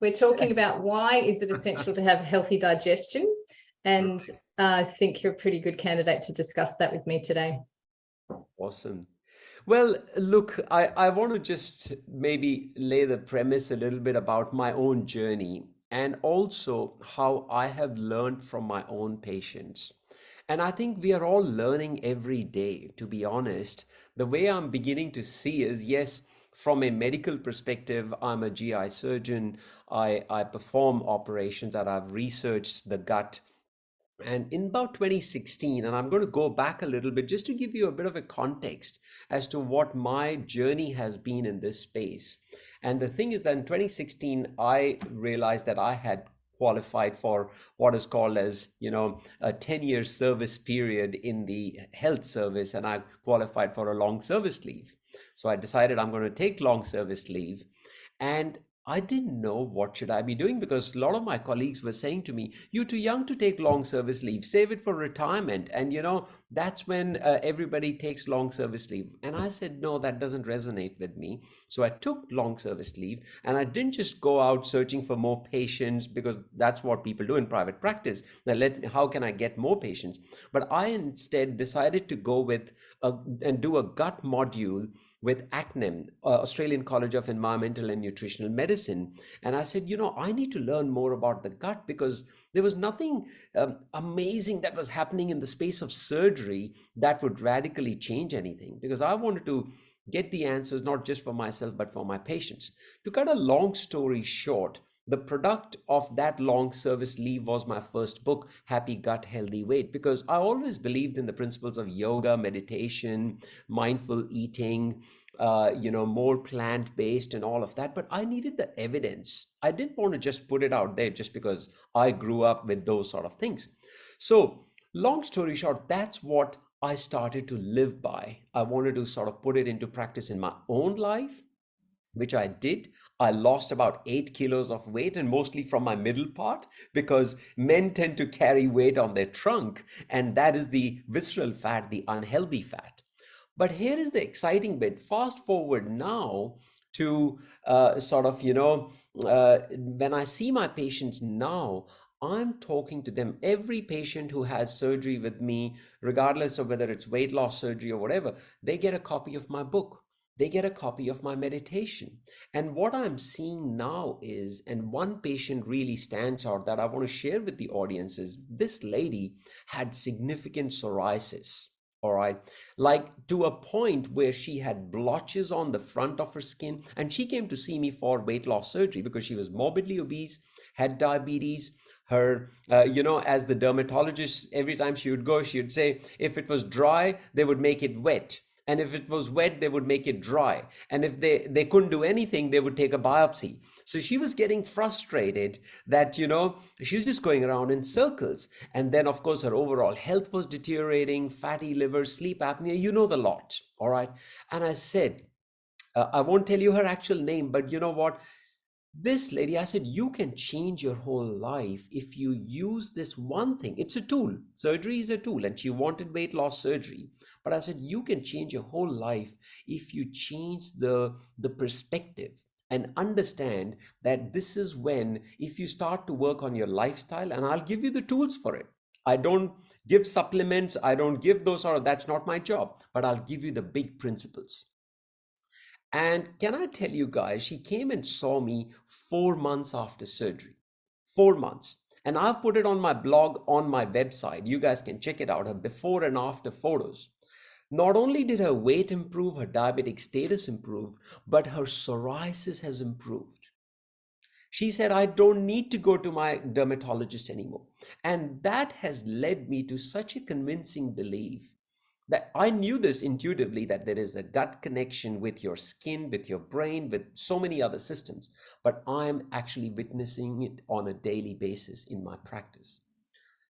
We're talking about why is it essential to have healthy digestion, and I think you're a pretty good candidate to discuss that with me today. Awesome. Well, look, I want to just maybe lay the premise a little bit about my own journey and also how I have learned from my own patients. And I think we are all learning every day, to be honest. The way I'm beginning to see is, yes, from a medical perspective, I'm a GI surgeon. I perform operations that I've researched the gut. And in about 2016, and I'm going to go back a little bit just to give you a bit of a context as to what my journey has been in this space. And the thing is that in 2016, I realized that I had qualified for what is called as, a 10-year service period in the health service, and I qualified for a long service leave. So I decided I'm going to take long service leave. And I didn't know what should I be doing, because a lot of my colleagues were saying to me, "You're too young to take long service leave. Save it for retirement." And that's when everybody takes long service leave. And I said, no, that doesn't resonate with me. So I took long service leave, and I didn't just go out searching for more patients, because that's what people do in private practice. Now, how can I get more patients? But I instead decided to go with and do a gut module with ACNEM, Australian College of Environmental and Nutritional Medicine. And I said, I need to learn more about the gut, because there was nothing amazing that was happening in the space of surgery that would radically change anything, because I wanted to get the answers not just for myself, but for my patients. To cut a long story short, the product of that long service leave was my first book, Happy Gut, Healthy Weight, because I always believed in the principles of yoga, meditation, mindful eating, more plant-based and all of that. But I needed the evidence. I didn't want to just put it out there just because I grew up with those sort of things. So long story short, that's what I started to live by. I wanted to sort of put it into practice in my own life, which I did. I lost about 8 kilos of weight, and mostly from my middle part, because men tend to carry weight on their trunk, and that is the visceral fat, the unhealthy fat. But here is the exciting bit. Fast forward now to when I see my patients now, I'm talking to them. Every patient who has surgery with me, regardless of whether it's weight loss surgery or whatever, they get a copy of my book. They get a copy of my meditation. And what I'm seeing now is, and one patient really stands out that I want to share with the audience, is this lady had significant psoriasis. All right, like to a point where she had blotches on the front of her skin. And she came to see me for weight loss surgery because she was morbidly obese, had diabetes. Her, as the dermatologist, every time she would go, she would say, if it was dry, they would make it wet. And if it was wet, they would make it dry. And if they couldn't do anything, they would take a biopsy. So she was getting frustrated that, she was just going around in circles. And then, of course, her overall health was deteriorating, fatty liver, sleep apnea, the lot. All right. And I said, I won't tell you her actual name, but you know what? This lady, I said, you can change your whole life if you use this one thing. It's a tool. Surgery is a tool, and she wanted weight loss surgery. But I said, you can change your whole life if you change the perspective and understand that this is when, if you start to work on your lifestyle, and I'll give you the tools for it. I don't give supplements. I don't give those that's not my job, but I'll give you the big principles. And can I tell you guys, she came and saw me 4 months after surgery. 4 months. And I've put it on my blog, on my website. You guys can check it out, her before and after photos. Not only did her weight improve, her diabetic status improve, but her psoriasis has improved. She said, I don't need to go to my dermatologist anymore. And that has led me to such a convincing belief that I knew this intuitively, that there is a gut connection with your skin, with your brain, with so many other systems, but I'm actually witnessing it on a daily basis in my practice.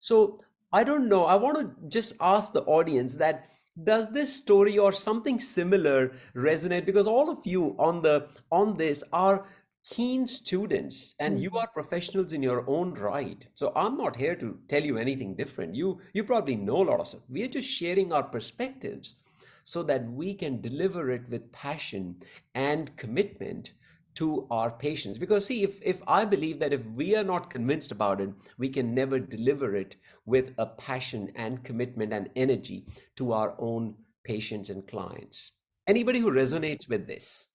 So I don't know, I want to just ask the audience that, does this story or something similar resonate? Because all of you on this are keen students, and you are professionals in your own right. So I'm not here to tell you anything different. You probably know a lot of stuff. We are just sharing our perspectives so that we can deliver it with passion and commitment to our patients. Because see, if I believe that if we are not convinced about it, we can never deliver it with a passion and commitment and energy to our own patients and clients. Anybody who resonates with this?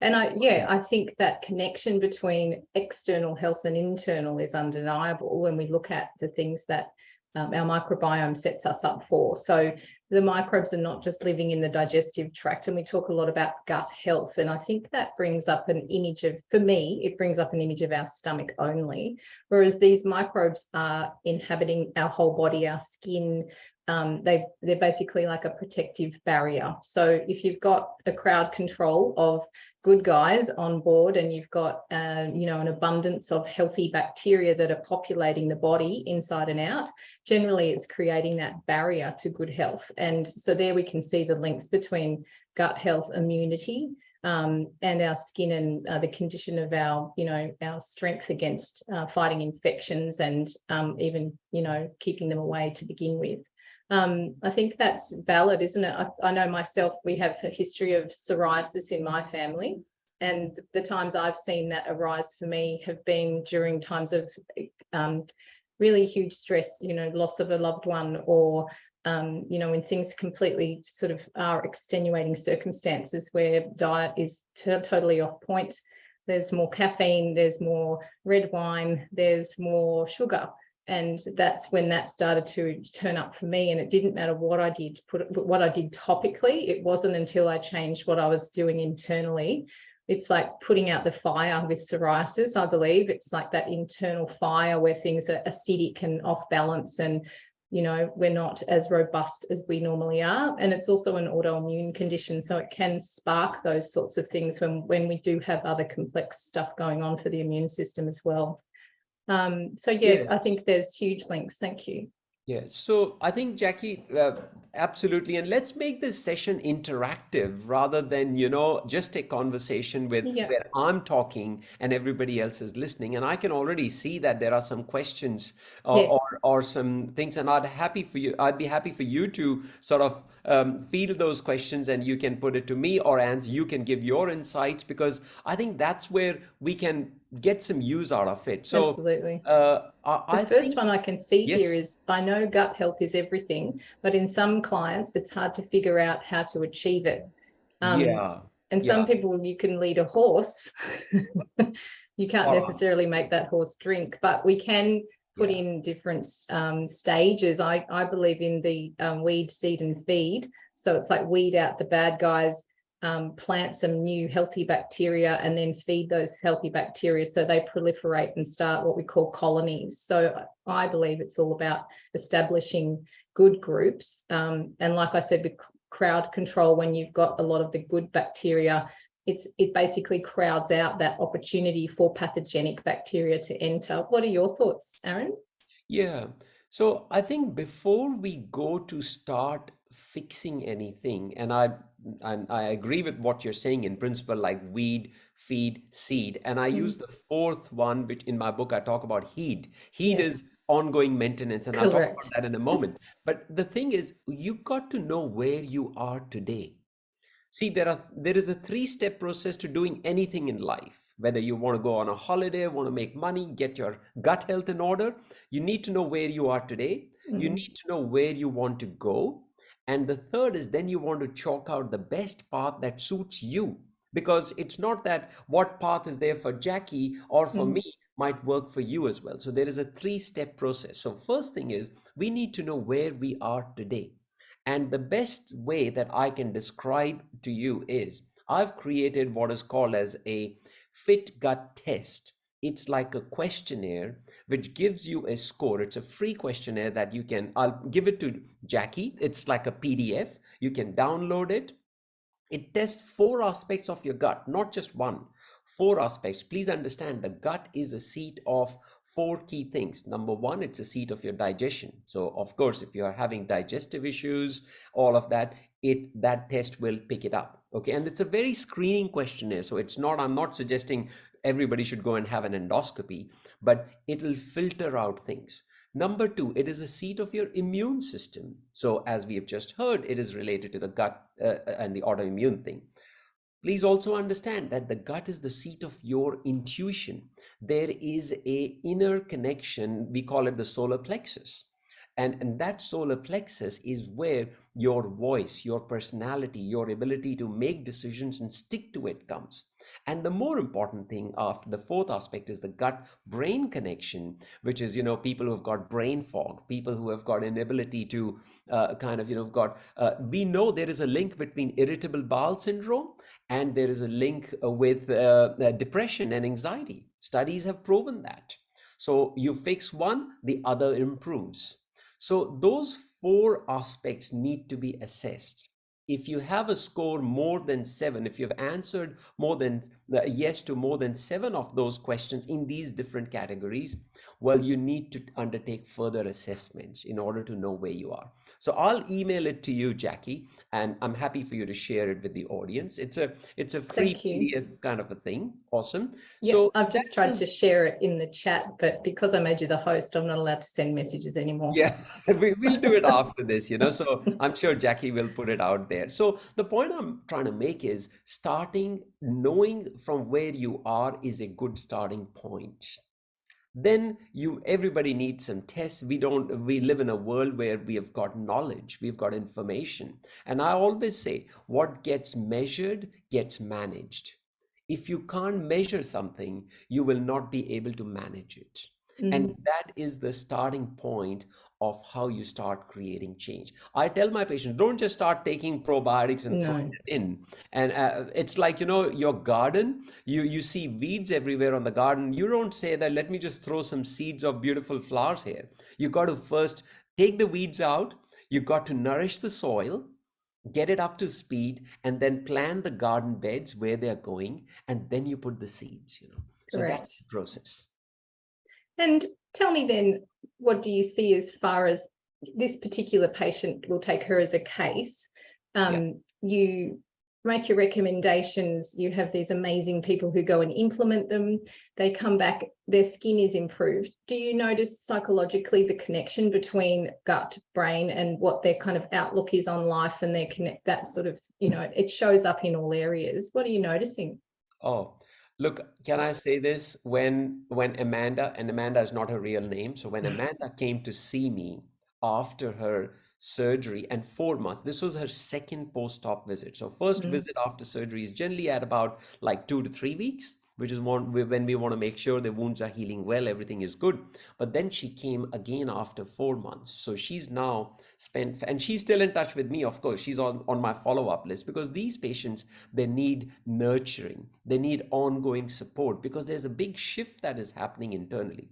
And Awesome. I think that connection between external health and internal is undeniable when we look at the things that our microbiome sets us up for. So the microbes are not just living in the digestive tract, and we talk a lot about gut health. And I think that brings up an image of, for me, it brings up an image of our stomach only, whereas these microbes are inhabiting our whole body, our skin. They're basically like a protective barrier. So if you've got a crowd control of good guys on board, and you've got an abundance of healthy bacteria that are populating the body inside and out, generally it's creating that barrier to good health. And so there we can see the links between gut health, immunity, and our skin, and the condition of our strength against fighting infections, and even keeping them away to begin with. I think that's valid, isn't it? I know myself, we have a history of psoriasis in my family, and the times I've seen that arise for me have been during times of really huge stress, loss of a loved one, or when things completely sort of are extenuating circumstances where diet is totally off point. There's more caffeine, there's more red wine, there's more sugar. And that's when that started to turn up for me. And it didn't matter what I did, what I did topically. It wasn't until I changed what I was doing internally. It's like putting out the fire with psoriasis, I believe. It's like that internal fire where things are acidic and off balance, and we're not as robust as we normally are. And it's also an autoimmune condition, so it can spark those sorts of things when we do have other complex stuff going on for the immune system as well. So Yes. I think there's huge links. Thank you. Yeah, so I think Jacqui, absolutely, and let's make this session interactive rather than just a conversation with Yeah. where I'm talking and everybody else is listening. And I can already see that there are some questions Yes. or some things, and I'd be happy for you to sort of field those questions, and you can put it to me, or Ans, you can give your insights, because I think that's where we can get some use out of it. So Absolutely. I The first think one I can see here yes. is, I know gut health is everything, but in some clients, it's hard to figure out how to achieve it. Yeah, And yeah, some people, you can lead a horse. You can't spot on. necessarily make that horse drink, but we can put Yeah, in different stages. I believe in the weed, seed, and feed. So it's like weed out the bad guys, plant some new healthy bacteria, and then feed those healthy bacteria so they proliferate and start what we call colonies. So I believe it's all about establishing good groups. And like I said, with crowd control, when you've got a lot of the good bacteria, it basically crowds out that opportunity for pathogenic bacteria to enter. What are your thoughts, Arun? yeah. So I think before we go to start fixing anything, and I agree with what you're saying in principle, like weed, feed, seed, and I use the fourth one, which in my book I talk about heed. Heed Yes, is ongoing maintenance, and I'll talk about correct. that in a moment. But the thing is, you got to know where you are today. See, there is a three-step process to doing anything in life. Whether you want to go on a holiday, want to make money, get your gut health in order, you need to know where you are today. You Mm, need to know where you want to go. And the third is then you want to chalk out the best path that suits you. Because it's not that what path is there for Jacqui or for mm, me might work for you as well. So there is a three-step process. So first thing is we need to know where we are today. And the best way that I can describe to you is I've created what is called as a fit gut test. It's like a questionnaire which gives you a score. It's a free questionnaire that I'll give it to Jacqui. It's like a PDF. You can download it. It tests four aspects of your gut, not just one. Four aspects. Please understand the gut is a seat of four key things. Number one, it's a seat of your digestion. So, of course, if you are having digestive issues, all of that, that test will pick it up. Okay, and it's a very screening questionnaire. So I'm not suggesting everybody should go and have an endoscopy, but it'll filter out things. Number two, it is a seat of your immune system. So, as we have just heard, it is related to the gut and the autoimmune thing. Please also understand that the gut is the seat of your intuition. There is a inner connection, we call it the solar plexus. And that solar plexus is where your voice, your personality, your ability to make decisions and stick to it comes. And the more important thing after the fourth aspect is the gut brain connection, which is, people who have got brain fog, people who have got an ability to we know there is a link between irritable bowel syndrome and there is a link with depression and anxiety. Studies have proven that. So you fix one, the other improves. So those four aspects need to be assessed. If you have a score more than 7, if you've answered more than yes to more than 7 of those questions in these different categories, well, you need to undertake further assessments in order to know where you are. So I'll email it to you, Jacqui, and I'm happy for you to share it with the audience. It's a free PDF kind of a thing. Awesome. Yeah, so I've just tried to share it in the chat, but because I made you the host, I'm not allowed to send messages anymore. Yeah, we'll do it after this, so I'm sure Jacqui will put it out there. So the point I'm trying to make is knowing from where you are is a good starting point. Then everybody needs some tests. We live in a world where we have got knowledge, we've got information. And I always say, what gets measured gets managed. If you can't measure something, you will not be able to manage it. And that is the starting point of how you start creating change. I tell my patients, don't just start taking probiotics and throwing it in. And it's like, your garden, you see weeds everywhere on the garden. You don't say that, let me just throw some seeds of beautiful flowers here. You got to first take the weeds out. You got to nourish the soil, get it up to speed, and then plan the garden beds where they're going. And then you put the seeds, So that's the process. And tell me then, what do you see as far as this particular patient? We'll take her as a case. You make your recommendations. You have these amazing people who go and implement them. They come back, their skin is improved. Do you notice psychologically the connection between gut, brain, and what their kind of outlook is on life, and that sort of, it shows up in all areas? What are you noticing? Oh, look, can I say this? When Amanda, and Amanda is not her real name, so when Amanda came to see me after her surgery and 4 months, this was her second post-op visit. So first visit after surgery is generally at about like 2 to 3 weeks, which is when we want to make sure the wounds are healing well, everything is good. But then she came again after 4 months. So she's now spent, and she's still in touch with me, of course. She's on my follow-up list, because these patients, they need nurturing. They need ongoing support, because there's a big shift that is happening internally.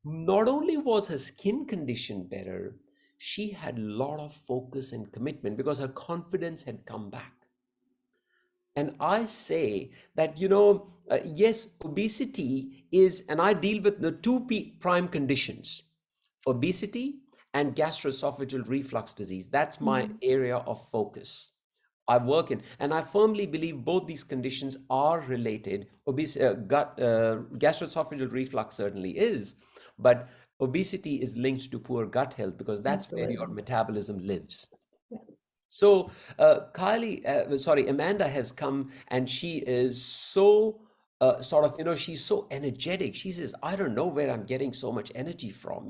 Not only was her skin condition better, she had a lot of focus and commitment because her confidence had come back. And I say that, yes, obesity is, and I deal with the two prime conditions, obesity and gastroesophageal reflux disease. That's my area of focus. I work in, and I firmly believe both these conditions are related. Gastroesophageal reflux certainly is, but obesity is linked to poor gut health, because that's where your metabolism lives. So Amanda has come, and she is so she's so energetic. She says, I don't know where I'm getting so much energy from,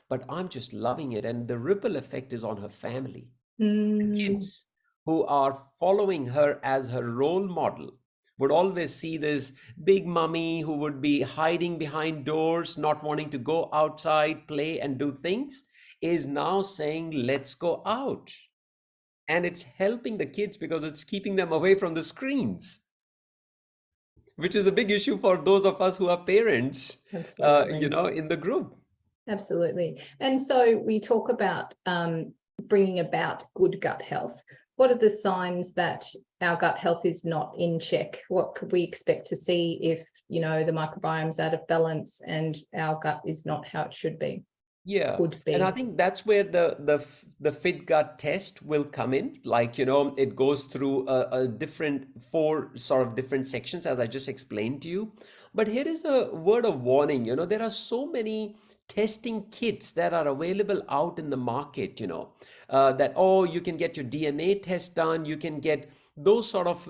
but I'm just loving it. And the ripple effect is on her family. The kids who are following her as her role model would always see this big mummy who would be hiding behind doors, not wanting to go outside, play and do things, is now saying, let's go out. And it's helping the kids because it's keeping them away from the screens, which is a big issue for those of us who are parents, in the group. Absolutely. And so we talk about bringing about good gut health. What are the signs that our gut health is not in check? What could we expect to see if, the microbiome's out of balance and our gut is not how it should be? Yeah, and I think that's where the fit gut test will come in. Like, it goes through a different 4 sort of different sections, as I just explained to you. But here is a word of warning. There are so many testing kits that are available out in the market, that, oh, you can get your DNA test done, you can get those sort of,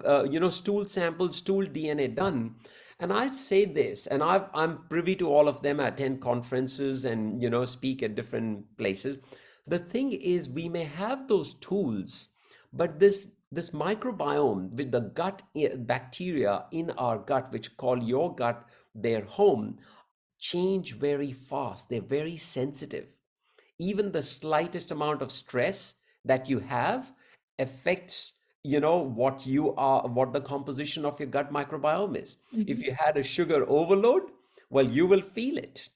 stool samples, stool DNA done. And I say this, and I'm privy to all of them. I attend conferences and, speak at different places. The thing is, we may have those tools, but this microbiome with the gut bacteria in our gut, which call your gut their home, change very fast. They're very sensitive. Even the slightest amount of stress that you have affects, what you are, what the composition of your gut microbiome is. If you had a sugar overload, well, you will feel it.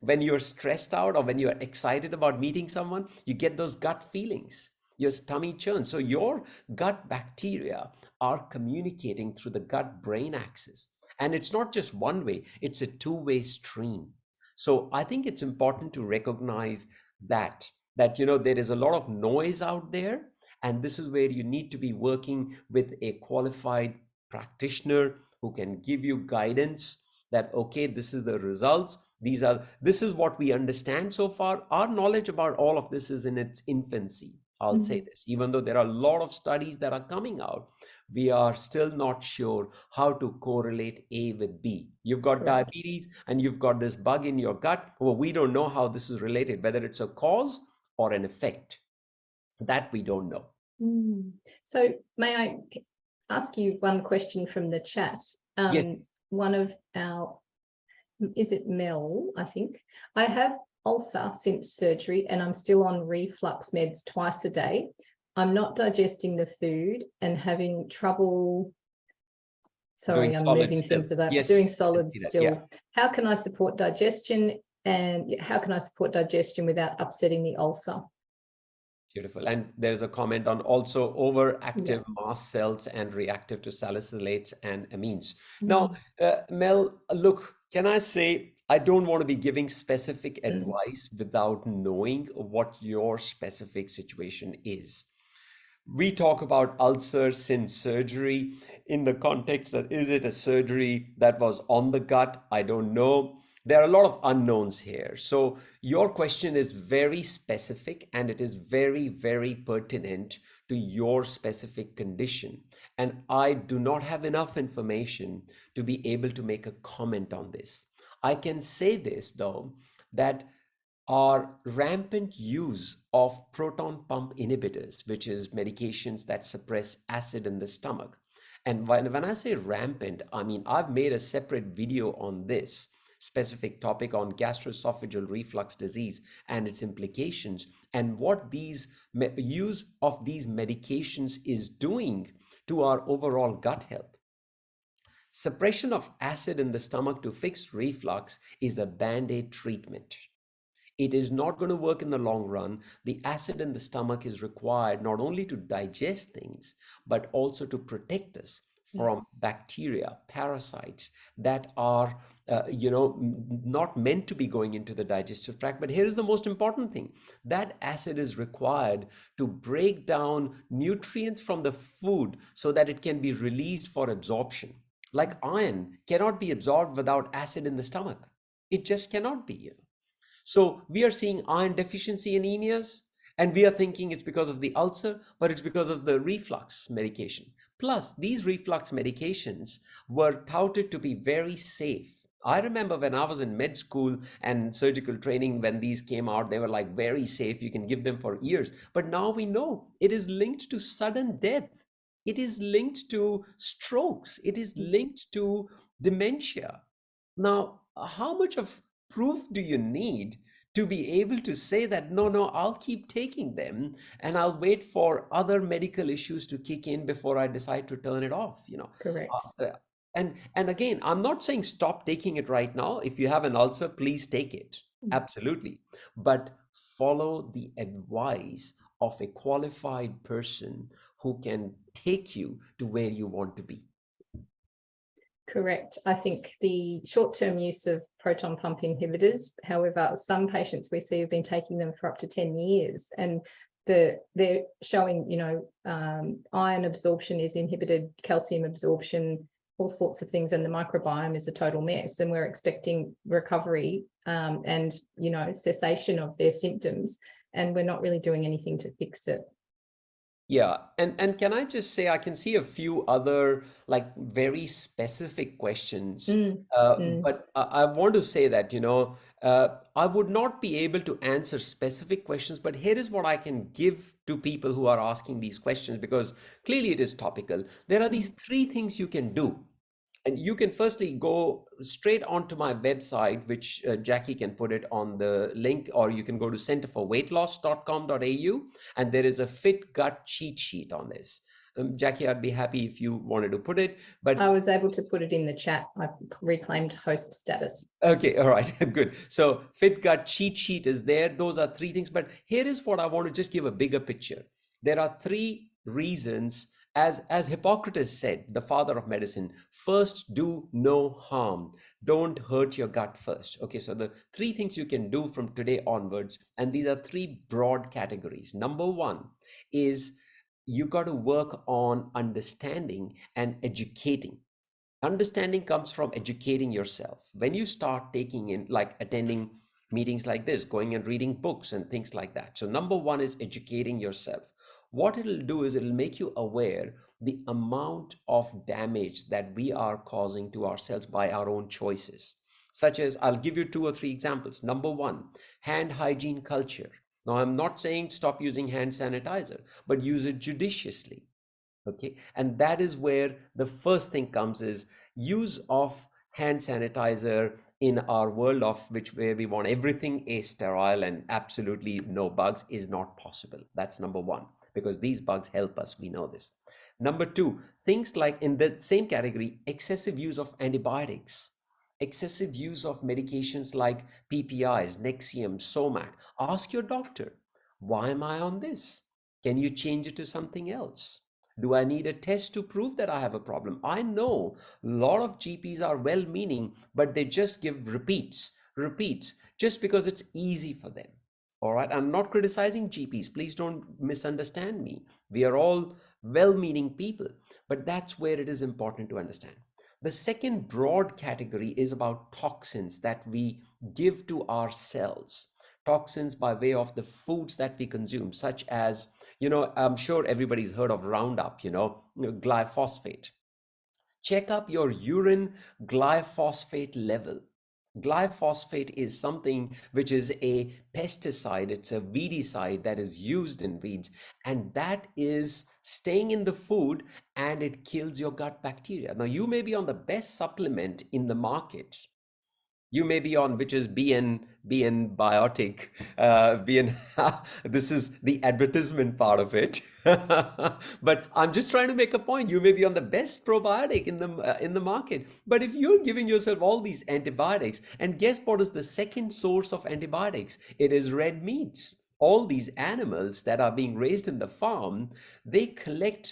When you're stressed out or when you're excited about meeting someone, you get those gut feelings. Your tummy churns. So your gut bacteria are communicating through the gut brain axis. And it's not just one way, it's a two-way stream. So I think it's important to recognize that there is a lot of noise out there, and this is where you need to be working with a qualified practitioner who can give you guidance that, okay, this is the results, this is what we understand so far. Our knowledge about all of this is in its infancy. I'll say this, even though there are a lot of studies that are coming out, we are still not sure how to correlate A with B. You've got diabetes and you've got this bug in your gut. Well, we don't know how this is related, whether it's a cause or an effect. That we don't know. So may I ask you one question from the chat? Yes. One of our, is it Mel, I think? I have ulcer since surgery and I'm still on reflux meds twice a day. I'm not digesting the food and having trouble. Sorry, Doing I'm solid moving still. things about Yes, doing I solids see that. still. Yeah. How can I support digestion, and how can I support digestion without upsetting the ulcer? Beautiful. And there's a comment on also overactive mast cells and reactive to salicylates and amines. Now, Mel, look, can I say, I don't want to be giving specific advice without knowing what your specific situation is. We talk about ulcers since surgery in the context that, is it a surgery that was on the gut? I don't know. There are a lot of unknowns here. So your question is very specific and it is very, very pertinent to your specific condition. And I do not have enough information to be able to make a comment on this. I can say this though, that our rampant use of proton pump inhibitors, which is medications that suppress acid in the stomach. And when I say rampant, I mean, I've made a separate video on this specific topic on gastroesophageal reflux disease and its implications, and what these use of these medications is doing to our overall gut health. Suppression of acid in the stomach to fix reflux is a band-aid treatment. It is not going to work in the long run. The acid in the stomach is required not only to digest things, but also to protect us from bacteria, parasites that are, not meant to be going into the digestive tract. But here is the most important thing. That acid is required to break down nutrients from the food so that it can be released for absorption. Like iron cannot be absorbed without acid in the stomach. It just cannot be. So we are seeing iron deficiency anemias, and we are thinking it's because of the ulcer, but it's because of the reflux medication. Plus, these reflux medications were touted to be very safe. I remember when I was in med school and surgical training, when these came out, they were like very safe. You can give them for years. But now we know it is linked to sudden death. It is linked to strokes. It is linked to dementia. Now, how much of proof do you need to be able to say that, no, I'll keep taking them and I'll wait for other medical issues to kick in before I decide to turn it off, Correct. And again, I'm not saying stop taking it right now. If you have an ulcer, please take it. Absolutely. But follow the advice of a qualified person who can take you to where you want to be. Correct. I think the short-term use of proton pump inhibitors, however, some patients we see have been taking them for up to 10 years, and they're showing, iron absorption is inhibited, calcium absorption, all sorts of things, and the microbiome is a total mess, and we're expecting recovery and, you know, cessation of their symptoms, and we're not really doing anything to fix it. Yeah, and can I just say I can see a few other like very specific questions, but I want to say that, you know, I would not be able to answer specific questions, but here is what I can give to people who are asking these questions, because clearly it is topical. There are these three things you can do. And you can firstly go straight onto my website, which Jacqui can put it on the link, or you can go to centerforweightloss.com.au, and there is a fit gut cheat sheet on this. Jacqui, I'd be happy if you wanted to put it, but I was able to put it in the chat. I've reclaimed host status. okay, all right, good. So fit gut cheat sheet is there. Those are three things, but here is what I want to just give a bigger picture. There are three reasons. As Hippocrates said, the father of medicine, first do no harm. Don't hurt your gut first. Okay, so the three things you can do from today onwards, and these are three broad categories. Number one is you got to work on understanding and educating. Understanding comes from educating yourself. When you start taking in, like attending meetings like this, going and reading books and things like that. So number one is educating yourself. What it'll do is it'll make you aware the amount of damage that we are causing to ourselves by our own choices. Such as, I'll give you 2 or 3 examples. Number one, hand hygiene culture. Now, I'm not saying stop using hand sanitizer, but use it judiciously. Okay, and that is where the first thing comes is use of hand sanitizer in our world of where we want everything sterile and absolutely no bugs is not possible. That's number one, because these bugs help us. We know this. Number two, things like in the same category, excessive use of antibiotics, excessive use of medications like PPIs, Nexium, Somac. Ask your doctor, why am I on this? Can you change it to something else? Do I need a test to prove that I have a problem? I know a lot of GPs are well-meaning, but they just give repeats, just because it's easy for them. All right, I'm not criticizing GPs. Please don't misunderstand me. We are all well-meaning people, but that's where it is important to understand. The second broad category is about toxins that we give to ourselves. Toxins by way of the foods that we consume, such as, you know, I'm sure everybody's heard of Roundup, glyphosate. Check up your urine glyphosate level. Glyphosate is something which is a pesticide. It's a weedicide that is used in weeds, and that is staying in the food and it kills your gut bacteria. Now, you may be on the best supplement in the market. You may be on, which is BN biotic, BN. This is the advertisement part of it. But I'm just trying to make a point. You may be on the best probiotic in the market, but if you're giving yourself all these antibiotics, and guess what is the second source of antibiotics? It is red meats. All these animals that are being raised in the farm, they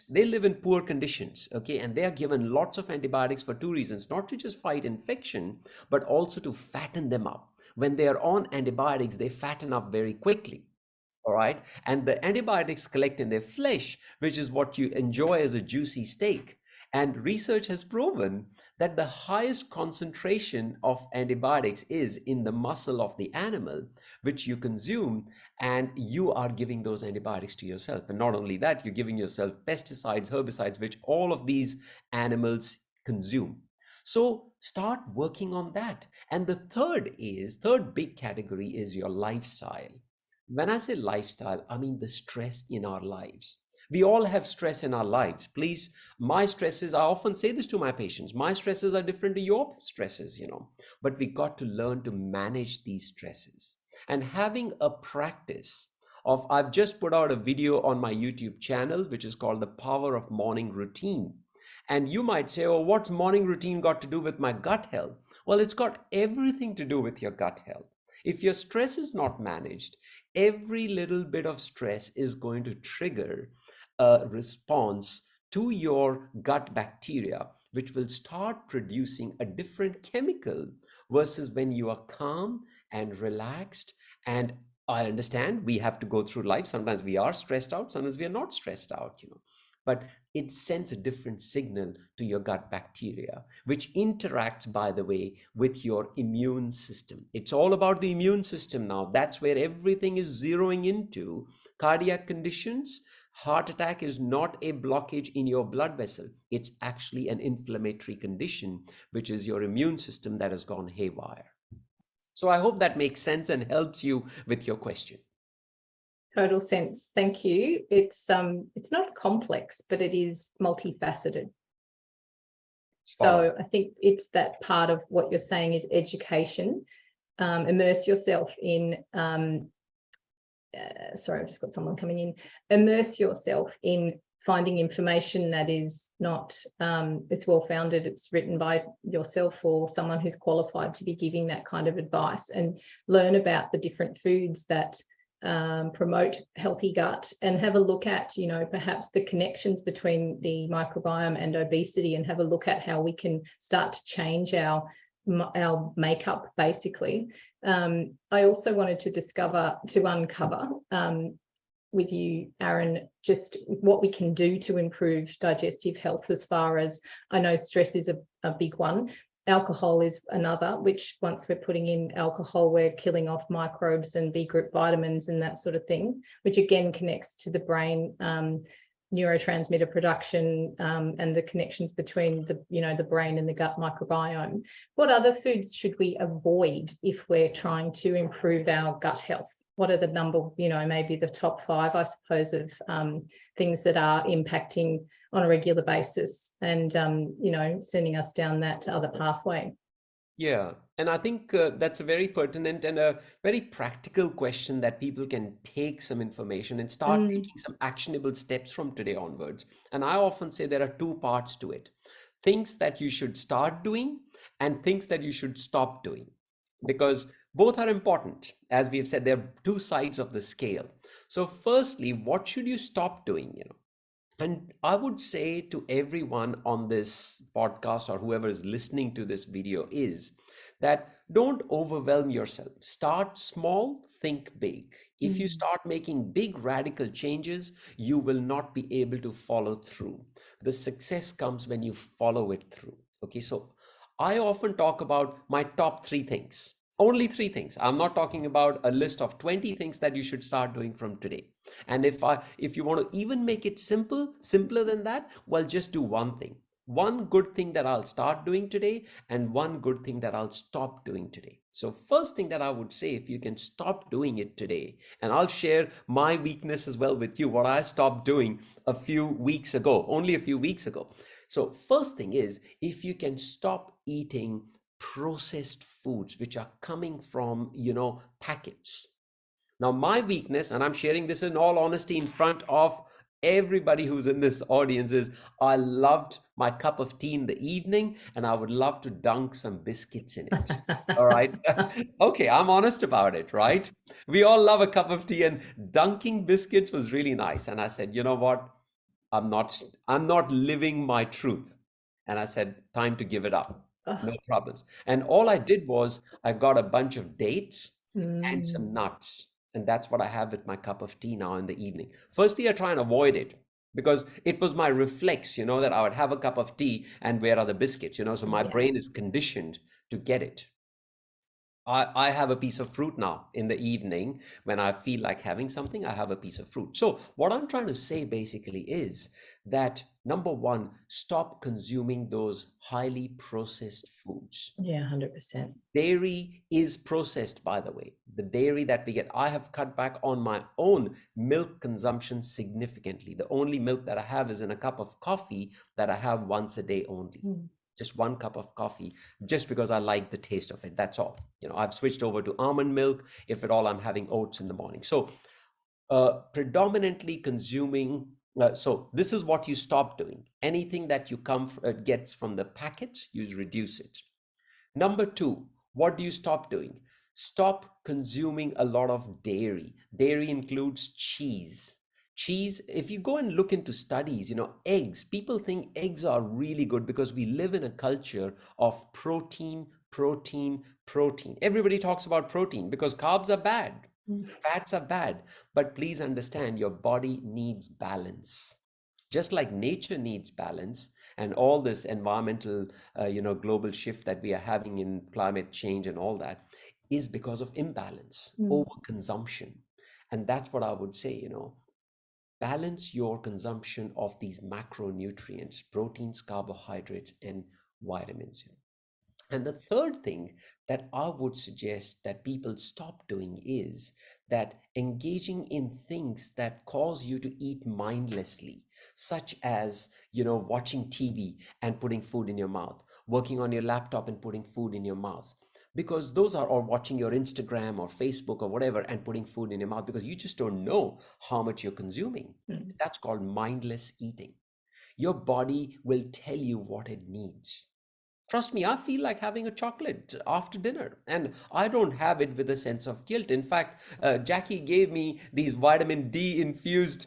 live in poor conditions, okay, and they are given lots of antibiotics for 2 reasons: not to just fight infection, but also to fatten them up. When they are on antibiotics, they fatten up very quickly. All right, and the antibiotics collect in their flesh, which is what you enjoy as a juicy steak. And research has proven that the highest concentration of antibiotics is in the muscle of the animal, which you consume, and you are giving those antibiotics to yourself. And not only that, you're giving yourself pesticides, herbicides, which all of these animals consume. So start working on that. And the third big category is your lifestyle. When I say lifestyle, I mean the stress in our lives. We all have stress in our lives. Please, my stresses, I often say this to my patients, my stresses are different to your stresses, but we got to learn to manage these stresses. And having a practice of, I've just put out a video on my YouTube channel, which is called The Power of Morning Routine. And you might say, oh, what's morning routine got to do with my gut health? Well, it's got everything to do with your gut health. If your stress is not managed, every little bit of stress is going to trigger a response to your gut bacteria, which will start producing a different chemical versus when you are calm and relaxed. And I understand we have to go through life. Sometimes we are stressed out, sometimes we are not stressed out, but it sends a different signal to your gut bacteria, which interacts, by the way, with your immune system. It's all about the immune system now. That's where everything is zeroing into. Cardiac conditions, heart attack is not a blockage in your blood vessel. It's actually an inflammatory condition, which is your immune system that has gone haywire. So I hope that makes sense and helps you with your question. Total sense. Thank you. It's not complex, but it is multifaceted. So I think it's that part of what you're saying is education. Immerse yourself in, sorry, I've just got someone coming in. Immerse yourself in finding information that is not, it's well-founded, it's written by yourself or someone who's qualified to be giving that kind of advice, and learn about the different foods that promote healthy gut, and have a look at, you know, perhaps the connections between the microbiome and obesity, and have a look at how we can start to change our makeup, basically. I also wanted to uncover with you, Arun, just what we can do to improve digestive health, as far as I know stress is a big one. Alcohol is another, which once we're putting in alcohol, we're killing off microbes and B group vitamins and that sort of thing, which again connects to the brain neurotransmitter production and the connections between the brain and the gut microbiome. What other foods should we avoid if we're trying to improve our gut health? What are the maybe the top 5, I suppose, of things that are impacting on a regular basis and, sending us down that other pathway? Yeah, and I think that's a very pertinent and a very practical question that people can take some information and start taking some actionable steps from today onwards. And I often say there are 2 parts to it: things that you should start doing and things that you should stop doing, because both are important. As we have said, there are 2 sides of the scale. So firstly, what should you stop doing? And I would say to everyone on this podcast or whoever is listening to this video is that don't overwhelm yourself. Start small, think big. If you start making big radical changes, you will not be able to follow through. The success comes when you follow it through. Okay, so I often talk about my top 3 things. Only 3 things. I'm not talking about a list of 20 things that you should start doing from today. And if you want to even make it simpler than that, well, just do one thing. One good thing that I'll start doing today and one good thing that I'll stop doing today. So first thing that I would say, if you can stop doing it today, and I'll share my weakness as well with you, what I stopped doing only a few weeks ago. So first thing is, if you can stop eating processed foods which are coming from packets. Now my weakness, and I'm sharing this in all honesty in front of everybody who's in this audience, is I loved my cup of tea in the evening and I would love to dunk some biscuits in it. All right. Okay, I'm honest about it, right? We all love a cup of tea, and dunking biscuits was really nice. And I said, you know what, I'm not living my truth. And I said, time to give it up. No problems. And all I did was I got a bunch of dates and some nuts. And that's what I have with my cup of tea now in the evening. Firstly, I try and avoid it because it was my reflex, that I would have a cup of tea and where are the biscuits, so my brain is conditioned to get it. I have a piece of fruit now in the evening. When I feel like having something, I have a piece of fruit. So what I'm trying to say basically is that, number 1, stop consuming those highly processed foods. Yeah, 100%. Dairy is processed, by the way. The dairy that we get, I have cut back on my own milk consumption significantly. The only milk that I have is in a cup of coffee that I have once a day only. Just 1 cup of coffee, just because I like the taste of it. That's all. I've switched over to almond milk. If at all, I'm having oats in the morning. So predominantly consuming. So this is what you stop doing. Anything that you gets from the packet, you reduce it. Number 2, what do you stop doing? Stop consuming a lot of dairy. Dairy includes cheese. Cheese, if you go and look into studies, eggs, people think eggs are really good because we live in a culture of protein. Everybody talks about protein because carbs are bad, fats are bad. But please understand, your body needs balance. Just like nature needs balance, and all this environmental, global shift that we are having in climate change and all that is because of imbalance, overconsumption. And that's what I would say, balance your consumption of these macronutrients, proteins, carbohydrates, and vitamins. And the third thing that I would suggest that people stop doing is that engaging in things that cause you to eat mindlessly, such as, watching TV and putting food in your mouth, working on your laptop and putting food in your mouth, because those are, or watching your Instagram or Facebook or whatever and putting food in your mouth because you just don't know how much you're consuming. That's called mindless eating. Your body will tell you what it needs. Trust me, I feel like having a chocolate after dinner, and I don't have it with a sense of guilt. In fact, Jacqui gave me these vitamin D infused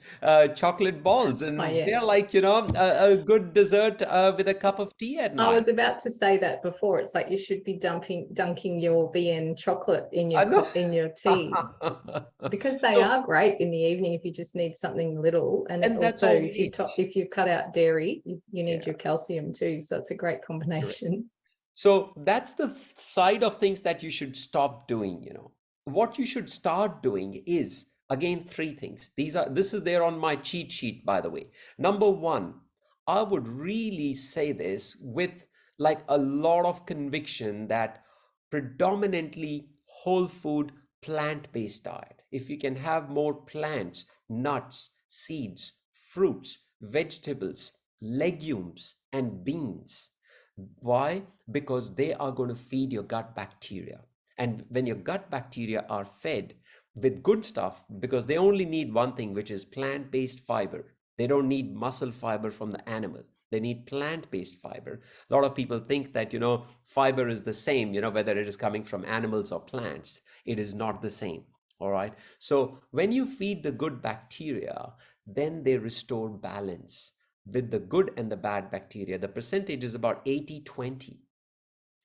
chocolate balls, and they're like, a good dessert with a cup of tea at night. I was about to say that before. It's like you should be dunking your BN chocolate in your tea because they are great in the evening if you just need something little. And also, if you cut out dairy, you need your calcium too. So it's a great combination. So that's the side of things that you should stop doing. What you should start doing is, again, three things. This is there on my cheat sheet, by the way. Number one, I would really say this with like a lot of conviction that predominantly whole food, plant-based diet. If you can have more plants, nuts, seeds, fruits, vegetables, legumes, and beans. Why? Because they are going to feed your gut bacteria. And when your gut bacteria are fed with good stuff, because they only need one thing, which is plant-based fiber. They don't need muscle fiber from the animal. They need plant-based fiber. A lot of people think that, fiber is the same, whether it is coming from animals or plants. It is not the same. All right. So when you feed the good bacteria, then they restore balance with the good and the bad bacteria. The percentage is about 80-20.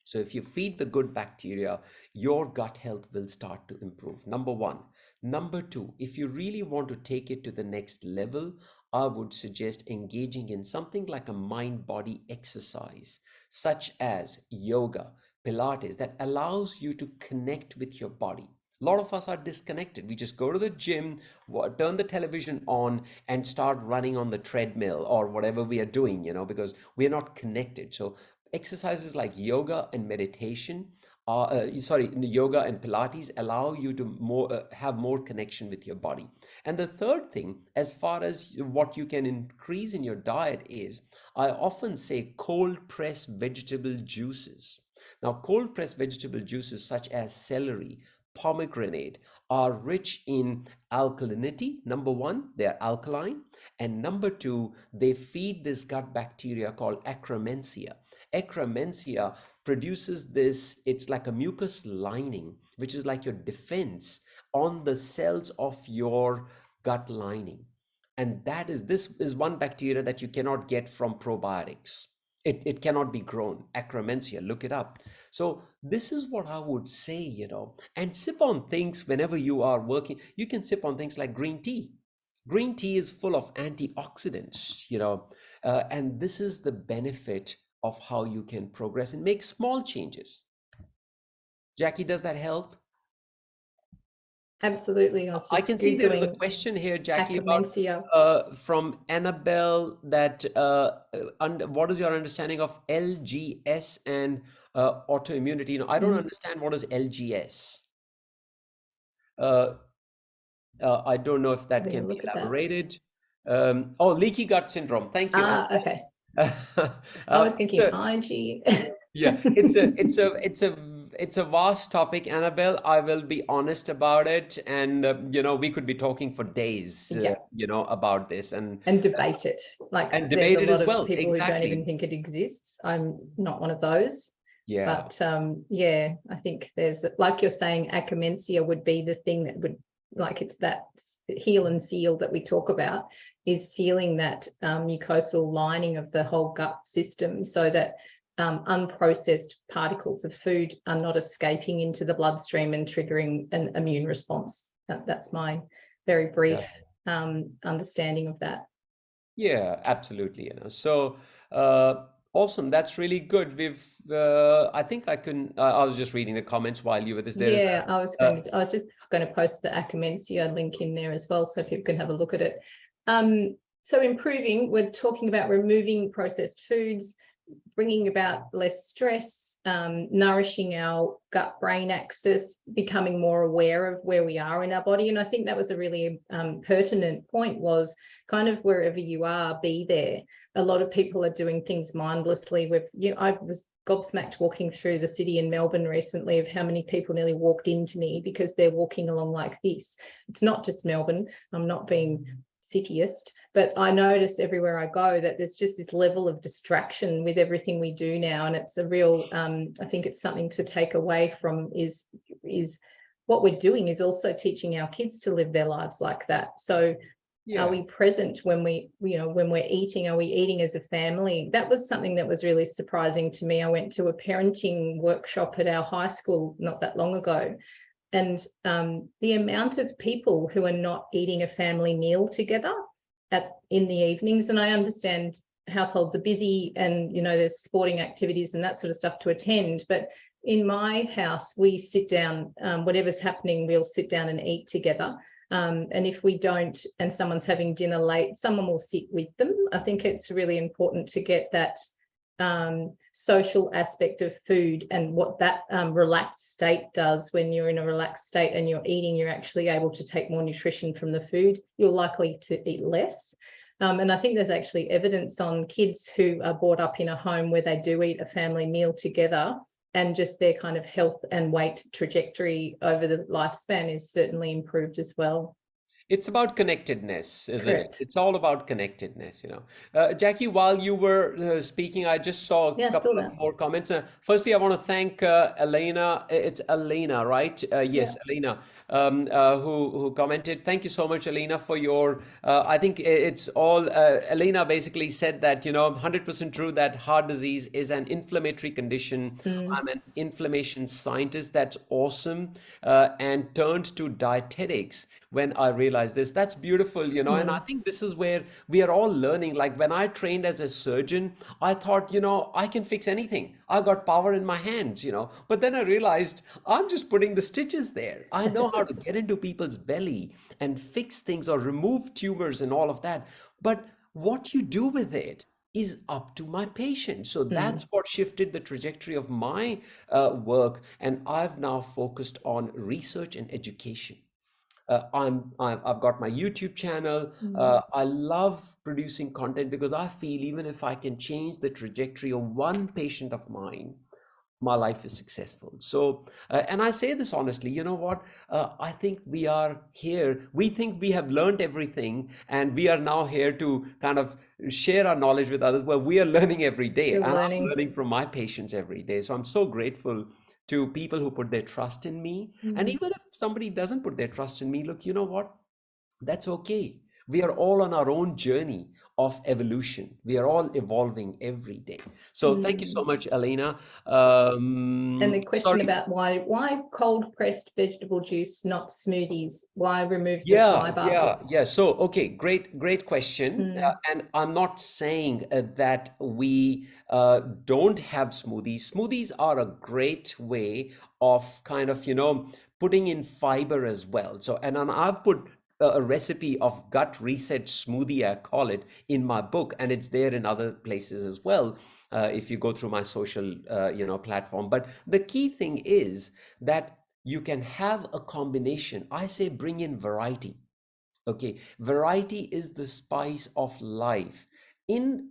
So if you feed the good bacteria, your gut health will start to improve. Number one. Number two, if you really want to take it to the next level, I would suggest engaging in something like a mind-body exercise, such as yoga, Pilates, that allows you to connect with your body. A lot of us are disconnected. We just go to the gym, turn the television on, and start running on the treadmill or whatever we are doing, because we are not connected. So exercises like yoga and meditation, yoga and Pilates allow you to have more connection with your body. And the third thing, as far as what you can increase in your diet is, I often say cold pressed vegetable juices. Now, cold pressed vegetable juices such as celery, pomegranate are rich in alkalinity. Number one, they're alkaline. And number two, they feed this gut bacteria called Akkermansia. Akkermansia produces this, it's like a mucus lining, which is like your defense on the cells of your gut lining. And this is one bacteria that you cannot get from probiotics. It cannot be grown. Akkermansia, look it up. So this is what I would say, and sip on things whenever you are working. You can sip on things like green tea. Green tea is full of antioxidants, and this is the benefit of how you can progress and make small changes. Jacqui, does that help? Absolutely. I can see there is a question here, Jacqui, about, from Annabelle, that what is your understanding of LGS and autoimmunity? I don't understand what is LGS. I don't know if that can be elaborated. Leaky gut syndrome. Thank you. Okay. I was thinking IG. Yeah, it's a vast topic, Annabelle. I will be honest about it, and we could be talking for days, about this and debate it. And debate it as well. People who don't even think it exists. I'm not one of those. Yeah. But I think there's, like you're saying, Akkermansia would be the thing that would, like, it's that heal and seal that we talk about, is sealing that mucosal lining of the whole gut system so that unprocessed particles of food are not escaping into the bloodstream and triggering an immune response. That's my very brief understanding of that. Yeah, absolutely. So awesome. That's really good. I think I was just reading the comments while you were this. There's Yeah, a, I was just going to post the Akamensia link in there as well, so people can have a look at it. So improving, we're talking about removing processed foods, bringing about less stress, nourishing our gut-brain axis, becoming more aware of where we are in our body. And I think that was a really pertinent point, was kind of wherever you are, be there. A lot of people are doing things mindlessly. I was gobsmacked walking through the city in Melbourne recently of how many people nearly walked into me because they're walking along like this. It's not just Melbourne. I'm not being cityist, but I notice everywhere I go that there's just this level of distraction with everything we do now, and it's a real I think it's something to take away from, is what we're doing is also teaching our kids to live their lives like that. So yeah. are we present when when we're eating? Are we eating as a family? That was something that was really surprising to me. I went to a parenting workshop at our high school not that long ago, and the amount of people who are not eating a family meal together in the evenings. And I understand households are busy and there's sporting activities and that sort of stuff to attend, but in my house we sit down, whatever's happening, we'll sit down and eat together. And if we don't, and someone's having dinner late, someone will sit with them. I think it's really important to get that social aspect of food, and what that relaxed state does. When you're in a relaxed state and you're eating, you're actually able to take more nutrition from the food. You're likely to eat less. And I think there's actually evidence on kids who are brought up in a home where they do eat a family meal together, and just their kind of health and weight trajectory over the lifespan is certainly improved as well. It's about connectedness, isn't it? Correct. It's all about connectedness. Jacqui, while you were speaking, I just saw Yeah, a I saw couple of that. more comments. Firstly, I want to thank Elena. It's Elena, right? Yes, Yeah. Elena, who commented. Thank you so much, Elena, for your. I think it's all. Elena basically said that 100% true that heart disease is an inflammatory condition. I'm an inflammation scientist. That's awesome. And turned to dietetics when I realized this. That's beautiful, and I think this is where we are all learning. Like when I trained as a surgeon, I thought, I can fix anything. I got power in my hands, but then I realized I'm just putting the stitches there. I know how to get into people's belly and fix things or remove tumors and all of that. But what you do with it is up to my patient. So that's what shifted the trajectory of my work. And I've now focused on research and education. I've got my YouTube channel. I love producing content because I feel even if I can change the trajectory of one patient of mine, my life is successful. So, and I say this honestly, you know what? I think we are here. We think we have learned everything and we are now here to kind of share our knowledge with others. Well, we are learning every day, Still and I'm learning. learning from my patients every day. So I'm so grateful to people who put their trust in me. And even if somebody doesn't put their trust in me, look, you know what? That's okay. We are all on our own journey of evolution. We are all evolving every day. So thank you so much, Elena. And the question Sorry. about why cold pressed vegetable juice, not smoothies? Why remove the Yeah, fiber? yeah. So, okay, great question. Mm, And I'm not saying that we don't have smoothies. Smoothies are a great way of kind of, putting in fiber as well. So, and I've put a recipe of gut reset smoothie, I call it, in my book, and it's there in other places as well. If you go through my social, platform. But the key thing is that you can have a combination. I say bring in variety. Okay, variety is the spice of life. In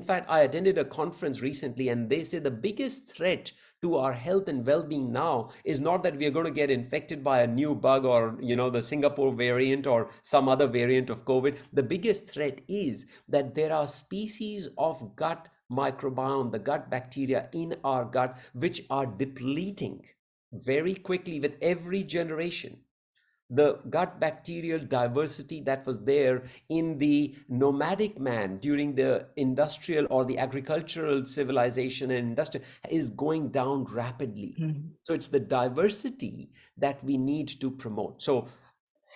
fact, I attended a conference recently, and they say the biggest threat to our health and well-being now is not that we are going to get infected by a new bug or the Singapore variant or some other variant of COVID. The biggest threat is that there are species of gut microbiome, the gut bacteria in our gut, which are depleting very quickly with every generation. The gut bacterial diversity that was there in the nomadic man during the industrial or the agricultural civilization and industry is going down rapidly. So it's the diversity that we need to promote. So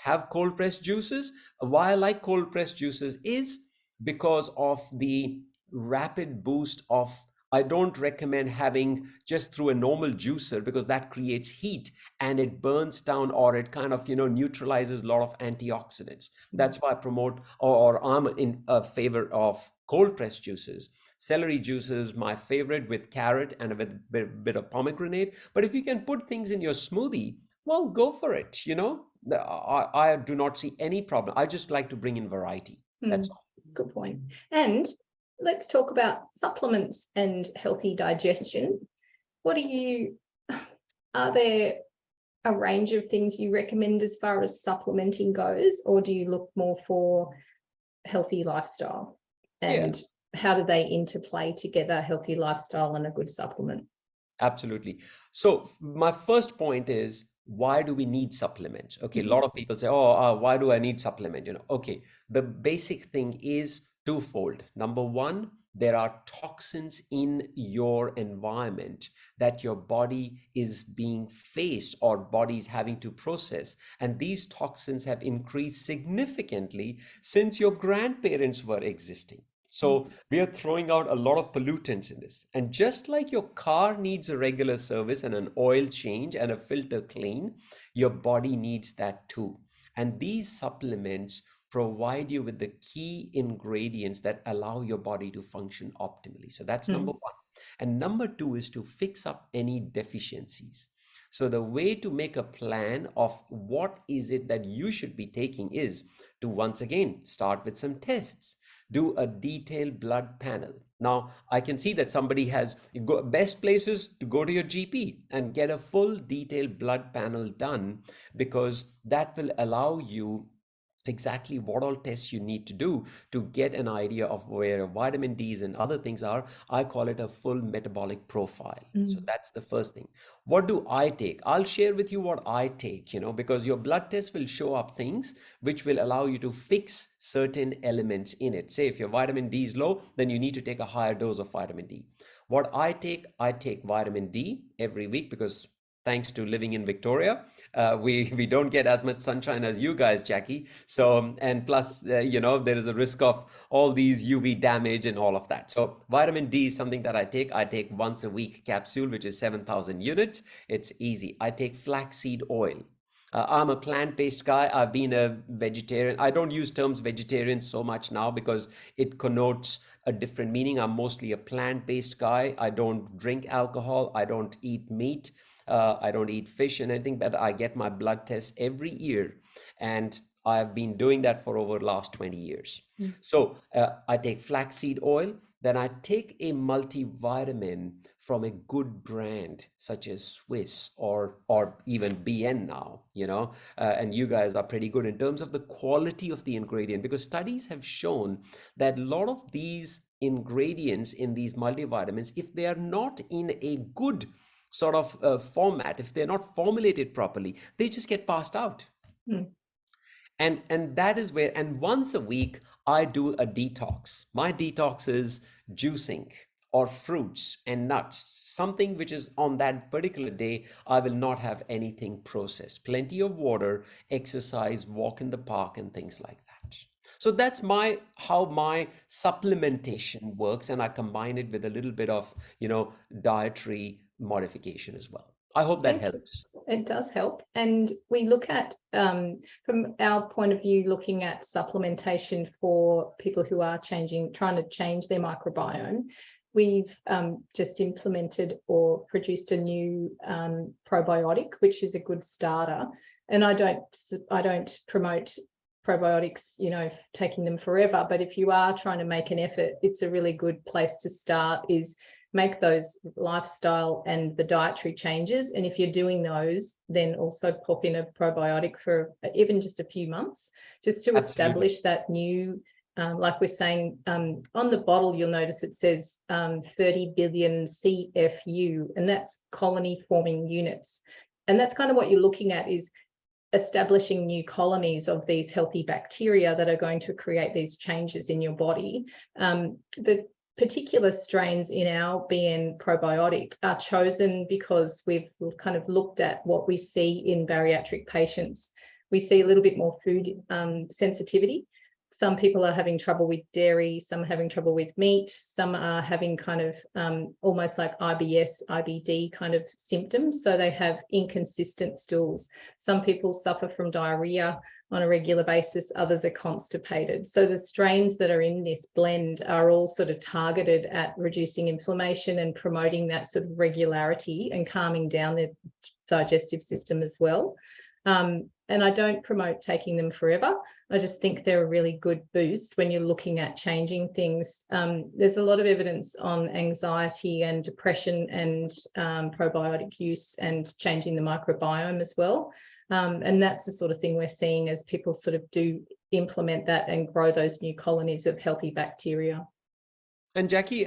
have cold pressed juices. Why I like cold pressed juices is because of the rapid boost of, I don't recommend having just through a normal juicer because that creates heat and it burns down, or it kind of, neutralizes a lot of antioxidants. That's why I promote, or I'm in favor of cold pressed juices. Celery juices, my favorite, with carrot and with a bit of pomegranate. But if you can put things in your smoothie, well, go for it. I do not see any problem. I just like to bring in variety. That's all. Good point. And let's talk about supplements and healthy digestion. Are there a range of things you recommend as far as supplementing goes, or do you look more for healthy lifestyle? And how do they interplay together, healthy lifestyle and a good supplement? Absolutely. So my first point is, why do we need supplements? Okay, a lot of people say, oh, why do I need supplement? Okay, the basic thing is twofold. Number one, there are toxins in your environment that your body is being faced, or body is having to process. And these toxins have increased significantly since your grandparents were existing. So we are throwing out a lot of pollutants in this. And just like your car needs a regular service and an oil change and a filter clean, your body needs that too. And these supplements provide you with the key ingredients that allow your body to function optimally. So that's number one. And number two is to fix up any deficiencies. So the way to make a plan of what is it that you should be taking is to, once again, start with some tests. Do a detailed blood panel. Now, I can see that somebody has best places to go to your GP and get a full detailed blood panel done, because that will allow you exactly what all tests you need to do to get an idea of where vitamin D's and other things are. I call it a full metabolic profile. So that's the first thing. What do I take? I'll share with you what I take, because your blood test will show up things which will allow you to fix certain elements in it. Say if your vitamin D is low, then you need to take a higher dose of vitamin D. What I take vitamin D every week, because thanks to living in Victoria, we don't get as much sunshine as you guys, Jacqui. So, and plus, there is a risk of all these UV damage and all of that. So vitamin D is something that I take. I take once a week capsule, which is 7,000 units. It's easy. I take flaxseed oil. I'm a plant-based guy. I've been a vegetarian. I don't use terms vegetarian so much now because it connotes a different meaning. I'm mostly a plant-based guy. I don't drink alcohol. I don't eat meat. I don't eat fish and anything, but I get my blood test every year. And I've been doing that for over the last 20 years. So I take flaxseed oil. Then I take a multivitamin from a good brand such as Swiss or even BN now, and you guys are pretty good in terms of the quality of the ingredient, because studies have shown that a lot of these ingredients in these multivitamins, if they are not in a good sort of format, if they're not formulated properly, they just get passed out. And that is where, and once a week, I do a detox. My detox is juicing or fruits and nuts, something which is on that particular day, I will not have anything processed. Plenty of water, exercise, walk in the park and things like that. So that's how my supplementation works, and I combine it with a little bit of, dietary modification as well. I hope that helps. It does help. And we look at, from our point of view, looking at supplementation for people who are trying to change their microbiome. We've just implemented or produced a new probiotic, which is a good starter. And I don't promote probiotics, taking them forever. But if you are trying to make an effort, it's a really good place to start, is make those lifestyle and the dietary changes. And if you're doing those, then also pop in a probiotic for even just a few months, just to establish that new, like we're saying, on the bottle, you'll notice it says 30 billion CFU, and that's colony forming units. And that's kind of what you're looking at, is establishing new colonies of these healthy bacteria that are going to create these changes in your body. The particular strains in our BN probiotic are chosen because we've kind of looked at what we see in bariatric patients. We see a little bit more food sensitivity. Some people are having trouble with dairy, some are having trouble with meat, some are having kind of almost like IBS, IBD kind of symptoms. So they have inconsistent stools. Some people suffer from diarrhea on a regular basis, others are constipated. So the strains that are in this blend are all sort of targeted at reducing inflammation and promoting that sort of regularity and calming down the digestive system as well. And I don't promote taking them forever. I just think they're a really good boost when you're looking at changing things. There's a lot of evidence on anxiety and depression and probiotic use and changing the microbiome as well. And that's the sort of thing we're seeing as people sort of do implement that and grow those new colonies of healthy bacteria. And Jacqui,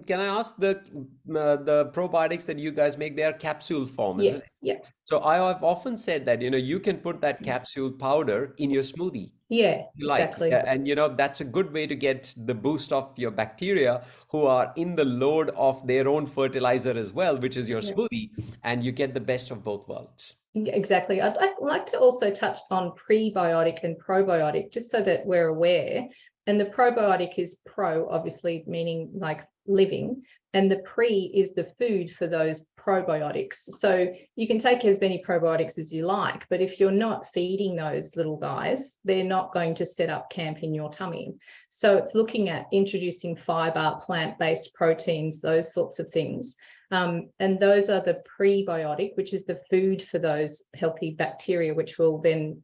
can I ask, the probiotics that you guys make, they are capsule form, isn't it? Yes, yeah. So I have often said that, you can put that capsule powder in your smoothie. Yeah, exactly. And that's a good way to get the boost of your bacteria who are in the load of their own fertilizer as well, which is your smoothie, and you get the best of both worlds. Exactly. I'd like to also touch on prebiotic and probiotic, just so that we're aware. And the probiotic is pro, obviously, meaning like living, and the pre is the food for those probiotics. So you can take as many probiotics as you like, but if you're not feeding those little guys, they're not going to set up camp in your tummy. So it's looking at introducing fiber, plant-based proteins, those sorts of things. And those are the prebiotic, which is the food for those healthy bacteria, which will then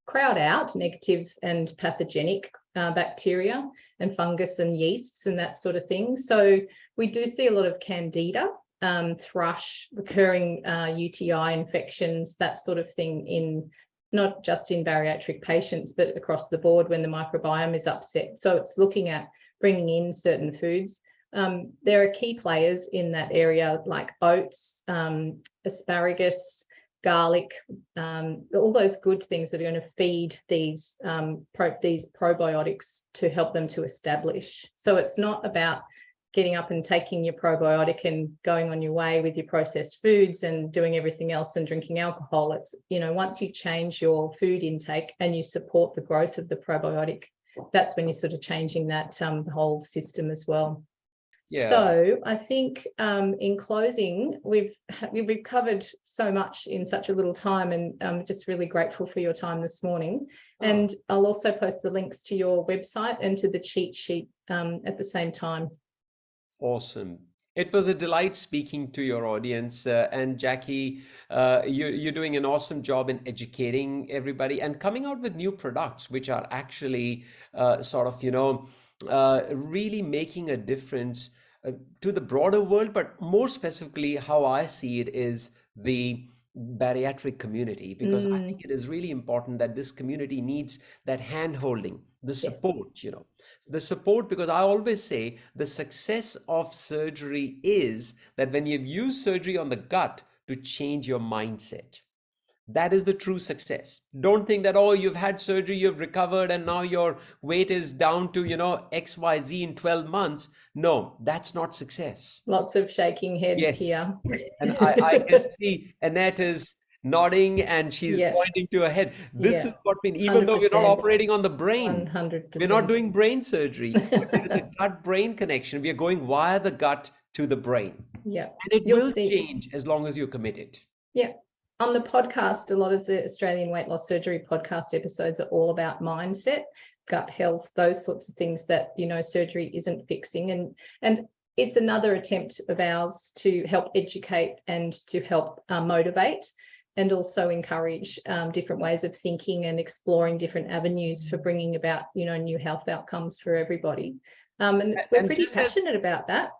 crowd out negative and pathogenic bacteria and fungus and yeasts and that sort of thing. So we do see a lot of candida, thrush, recurring UTI infections, that sort of thing, in not just in bariatric patients, but across the board when the microbiome is upset. So it's looking at bringing in certain foods. There are key players in that area like oats, asparagus, garlic, all those good things that are going to feed these probiotics to help them to establish. So it's not about getting up and taking your probiotic and going on your way with your processed foods and doing everything else and drinking alcohol. It's, once you change your food intake and you support the growth of the probiotic, that's when you're sort of changing that whole system as well. Yeah. So I think in closing, we've covered so much in such a little time, and I'm just really grateful for your time this morning. Oh. And I'll also post the links to your website and to the cheat sheet at the same time. Awesome. It was a delight speaking to your audience. And Jacqui, you're doing an awesome job in educating everybody and coming out with new products, which are actually really making a difference to the broader world, but more specifically, how I see it is the bariatric community, because I think it is really important that this community needs that hand holding, the support, the support, because I always say the success of surgery is that when you've used surgery on the gut to change your mindset. That is the true success. Don't think that, you've had surgery, you've recovered, and now your weight is down to, XYZ in 12 months. No, that's not success. Lots of shaking heads here. And I can see Annette is nodding and she's pointing to her head. This is what even 100%. Though we're not operating on the brain, 100%. We're not doing brain surgery. There is a gut-brain connection. We are going via the gut to the brain. Yeah. And it will change as long as you're committed. Yeah. On the podcast, a lot of the Australian weight loss surgery podcast episodes are all about mindset, gut health, those sorts of things that, surgery isn't fixing. And it's another attempt of ours to help educate and to help motivate and also encourage different ways of thinking and exploring different avenues for bringing about, new health outcomes for everybody. And we're pretty passionate about that.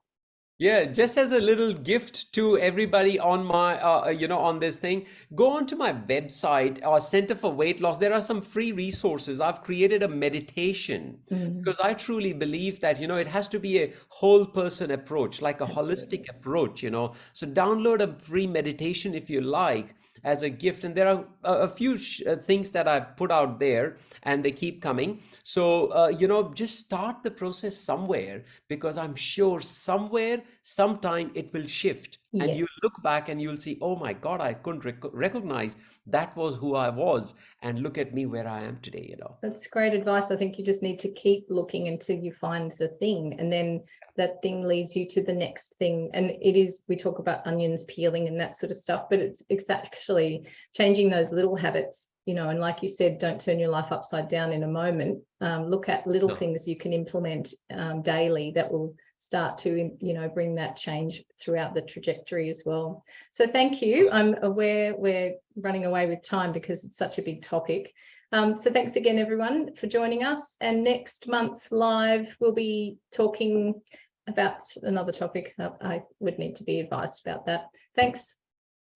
Yeah, just as a little gift to everybody on my, on this thing, go onto my website, Center for Weight Loss. There are some free resources. I've created a meditation because I truly believe that, it has to be a whole person approach, like a holistic approach, So download a free meditation if you like as a gift. And there are a few things that I've put out there and they keep coming. So, just start the process somewhere, because I'm sure somewhere, sometime it will shift And you Yes. look back and you'll see, oh my God, I couldn't recognize that was who I was. And look at me where I am today, you know. That's great advice. I think you just need to keep looking until you find the thing, and then that thing leads you to the next thing. And it is, we talk about onions peeling and that sort of stuff, but it's actually changing those little habits, you know. And like you said, don't turn your life upside down in a moment. Look at little No. things you can implement daily that will start to, you know, bring that change throughout the trajectory as well. So thank you. I'm aware we're running away with time because it's such a big topic. So thanks again, everyone, for joining us. And next month's live, we'll be talking about another topic. I would need to be advised about that. Thanks.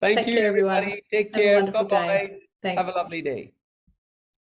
Thank Take you, care, everyone. everybody. Take Have a care. wonderful day. Bye-bye. Have a Thanks. lovely day.